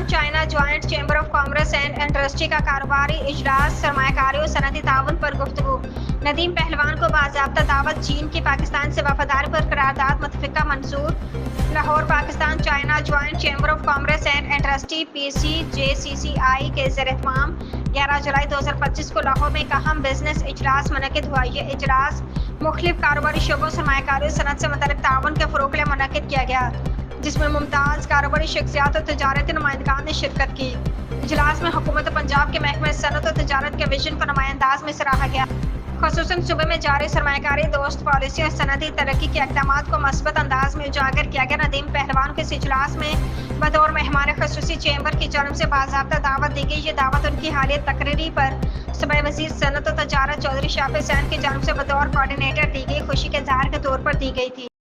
Pakistan China joint chamber of commerce and industry का कारोबारी इजलास, सरमायाकारी सनती ताउन पर गुफ्तगू। नदीम पहलवान को बाज़ाब्ता दावत, चीन की पाकिस्तान से वफादारी पर करारदाद मुतफ़िका मंजूर। Lahore, Pakistan China joint chamber of commerce and industry PCJCCI के ज़ेर-एहतमाम 11 जुलाई 2025 को लाहौर में एक अहम बिजनेस इजलास मुनक़िद हुआ। ये इजलास मुख्तलिफ कारोबारी शोबों, सरमायाकारी सनत से मुतल्लिक़ ताउन के फ़रोग़ के लिए मुनक़िद किया गया, जिसमें मुमताज़ कारोबारी शख्सियात और तजारती नुमाइंदगान ने शिरकत की। इजलास में हुकूमत पंजाब के महकमे सनत और तजारत के विजन को नुमाया अंदाज में सराहा गया। ख़ुसूसन सूबे में जारी सरमायाकारी दोस्त पॉलिसी और सनती तरक्की के इक़दामात को मस्बत अंदाज में उजागर किया गया। नदीम पहलवान को इस इजलास में बतौर मेहमान ख़ुसूसी चैम्बर की जानब से बाज़ाब्ता दावत दी गई। ये दावत उनकी हालिया तकरीरी पर सूबाई वज़ीर सनत और तजारत चौधरी शाफिर हुसैन की जानब से बतौर कोऑर्डिनेटर दी गई खुशी के इज़हार के तौर पर दी गई थी।